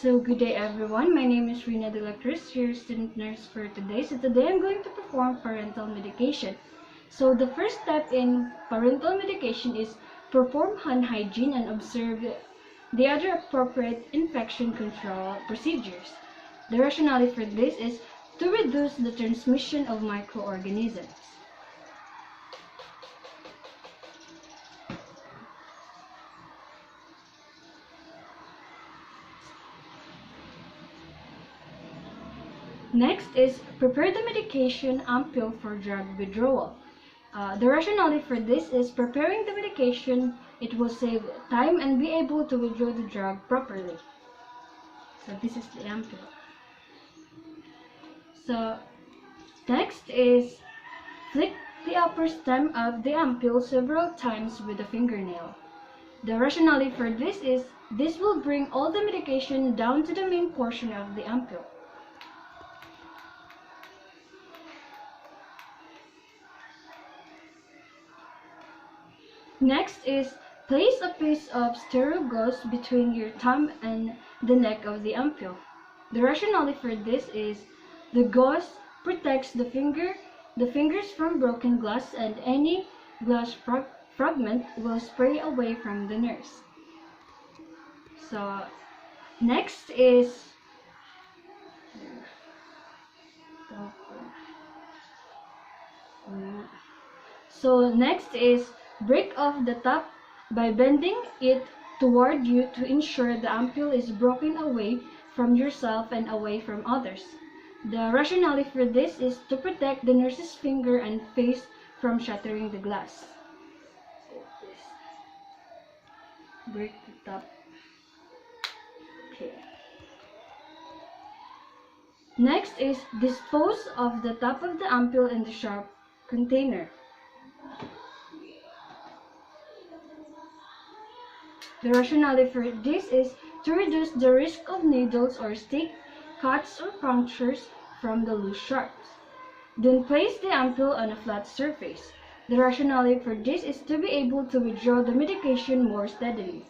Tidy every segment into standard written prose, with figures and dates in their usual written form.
So good day everyone, my name is Rina de la Cruz, your student nurse for today. So today I'm going to perform parental medication. So the first step in parental medication is perform hand hygiene and observe the other appropriate infection control procedures. The rationale for this is to reduce the transmission of microorganisms. Next is prepare the medication ampoule for drug withdrawal. The rationale for this is preparing the medication, it will save time and be able to withdraw the drug properly. So this is the ampoule. So next is flick the upper stem of the ampoule several times with a fingernail. The rationale for this is this will bring all the medication down to the main portion of the ampoule. Next is place a piece of sterile gauze between your thumb and the neck of the ampoule. The rationale for this is the gauze protects the fingers from broken glass, and any glass fragment will spray away from the nurse. So next is break off the top by bending it toward you to ensure the ampoule is broken away from yourself and away from others. The rationale for this is to protect the nurse's finger and face from shattering the glass. Break the top. Okay. Next is dispose of the top of the ampoule in the sharp container. The rationale for this is to reduce the risk of needles or stick, cuts or punctures from the loose sharps. Then place the ampoule on a flat surface. The rationale for this is to be able to withdraw the medication more steadily.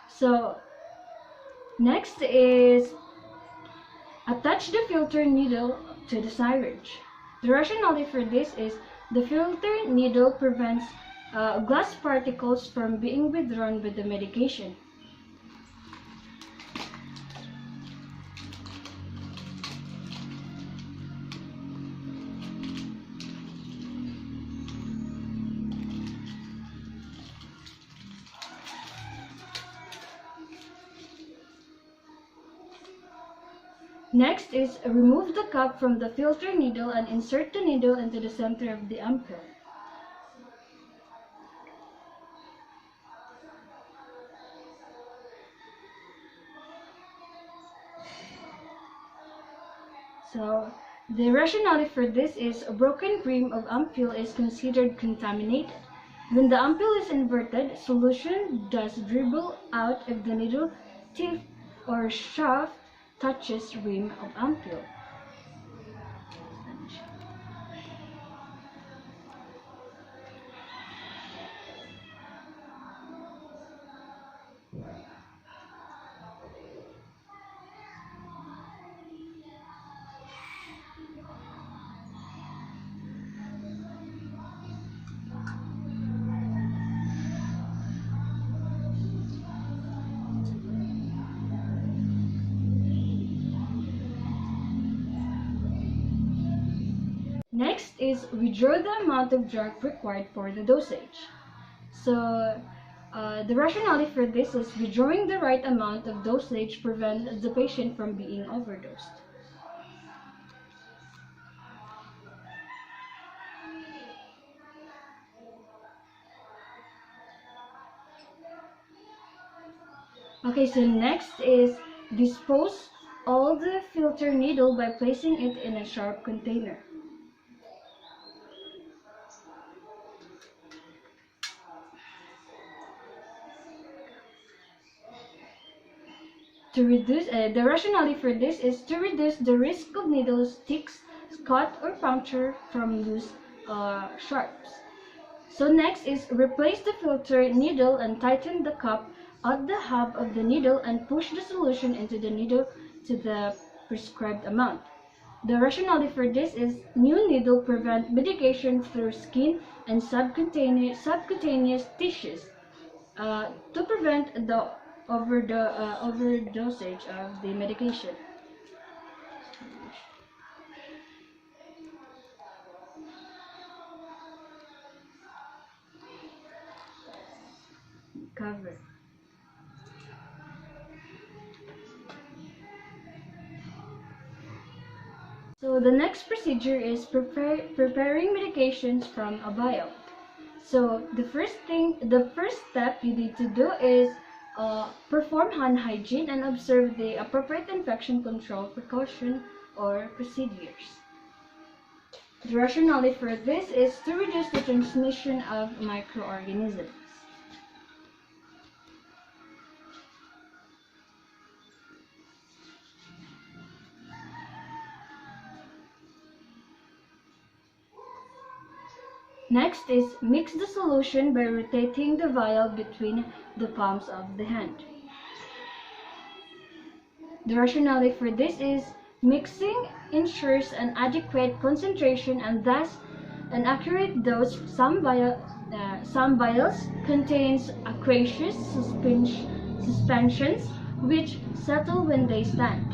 So next is attach the filter needle to the syringe. The rationale for this is the filter needle prevents glass particles from being withdrawn with the medication. Next is remove the cap from the filter needle and insert the needle into the center of the ampoule. So the rationale for this is a broken rim of ampoule is considered contaminated. When the ampoule is inverted, solution does dribble out if the needle tip or shaft touches rim of ampoule. Next is withdraw the amount of drug required for the dosage. So the rationale for this is withdrawing the right amount of dosage prevents the patient from being overdosed. Okay, so next is dispose all the filter needle by placing it in a sharp container. To reduce the rationale for this is to reduce the risk of needle sticks, cut or puncture from loose sharps. So next is replace the filter needle and tighten the cup at the hub of the needle and push the solution into the needle to the prescribed amount. The rationale for this is new needle prevent medication through skin and subcutaneous tissues to prevent the overdosage of the medication. Cover. So the next procedure is preparing medications from a vial. So the first step you need to do is perform hand hygiene and observe the appropriate infection control precaution or procedures. The rationale for this is to reduce the transmission of microorganisms. Next is mix the solution by rotating the vial between the palms of the hand. The rationale for this is mixing ensures an adequate concentration and thus an accurate dose. Some vials contains aqueous suspensions which settle when they stand.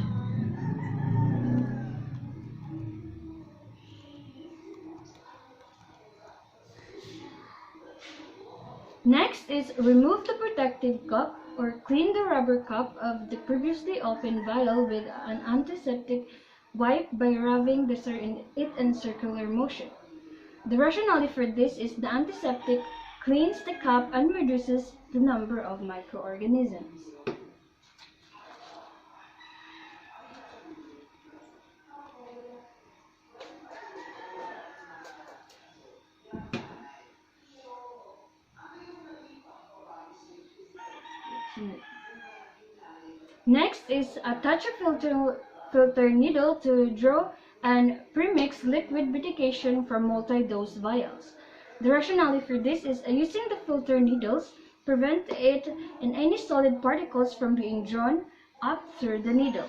Next is remove the protective cup or clean the rubber cup of the previously opened vial with an antiseptic wipe by rubbing it in circular motion. The rationale for this is the antiseptic cleans the cup and reduces the number of microorganisms. Next is attach a filter needle to draw and premix liquid medication from multi-dose vials. The rationale for this is using the filter needles prevent it and any solid particles from being drawn up through the needle.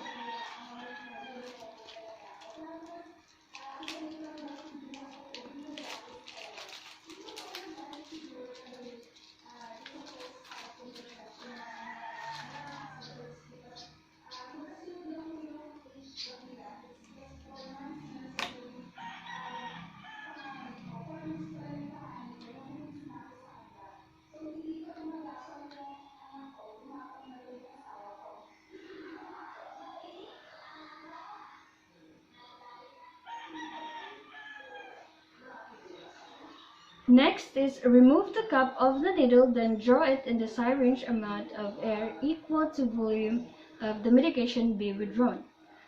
Next is remove the cup of the needle, then draw it in the syringe amount of air equal to volume of the medication be withdrawn.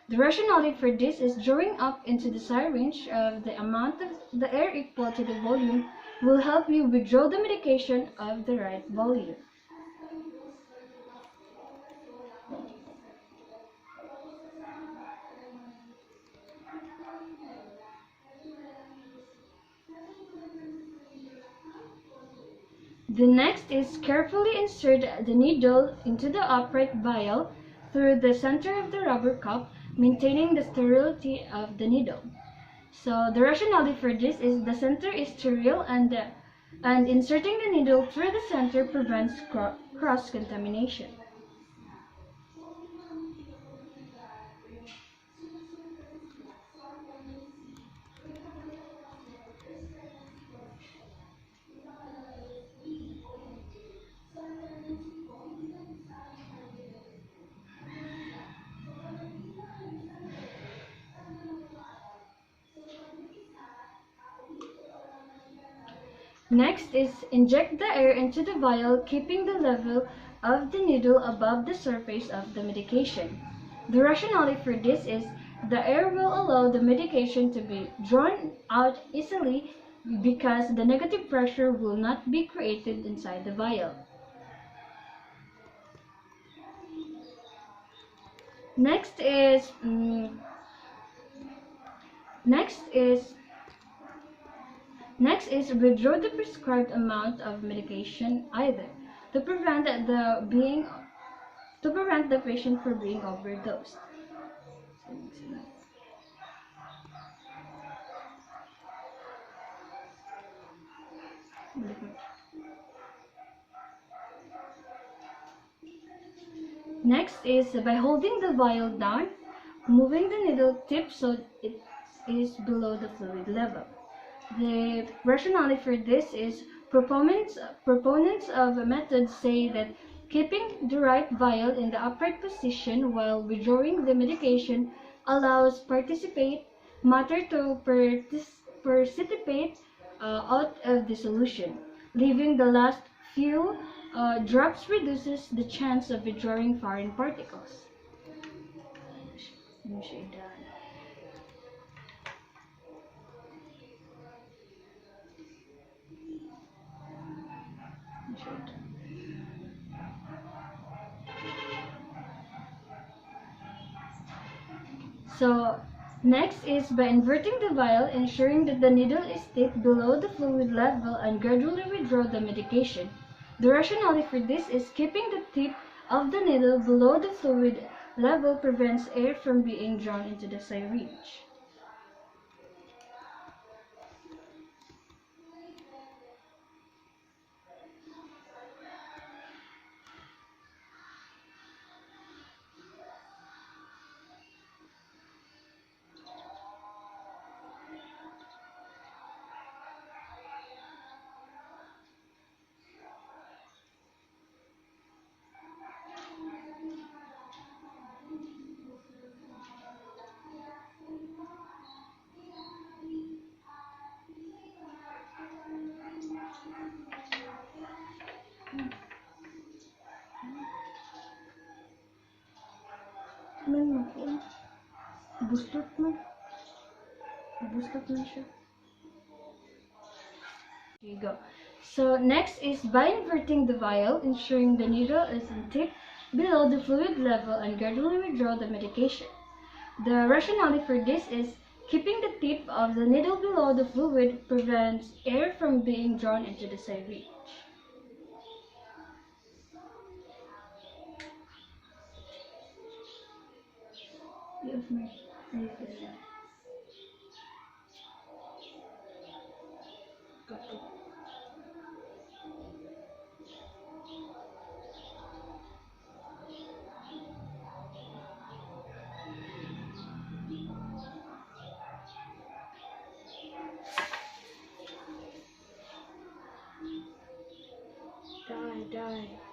The rationale for this is drawing up into the syringe of the amount of the air equal to the volume will help you withdraw the medication of the right volume. The next is carefully insert the needle into the upright vial through the center of the rubber cup, maintaining the sterility of the needle. So the rationale for this is the center is sterile and inserting the needle through the center prevents cross-contamination. Next is inject the air into the vial, keeping the level of the needle above the surface of the medication. The rationale for this is the air will allow the medication to be drawn out easily because the negative pressure will not be created inside the vial. Next is Next is withdraw the prescribed amount of medication either to prevent the patient from being overdosed. Next is by holding the vial down, moving the needle tip so it is below the fluid level. The rationale for this is proponents of a method say that keeping the right vial in the upright position while withdrawing the medication allows matter to precipitate out of the solution. Leaving the last few drops reduces the chance of withdrawing foreign particles. So next is by inverting the vial, ensuring that the needle is tipped below the fluid level and gradually withdraw the medication. The rationale for this is keeping the tip of the needle below the fluid level prevents air from being drawn into the syringe. Here you go. So next is by inverting the vial, ensuring the needle is tipped below the fluid level and gradually withdraw the medication. The rationale for this is keeping the tip of the needle below the fluid prevents air from being drawn into the syringe. Die.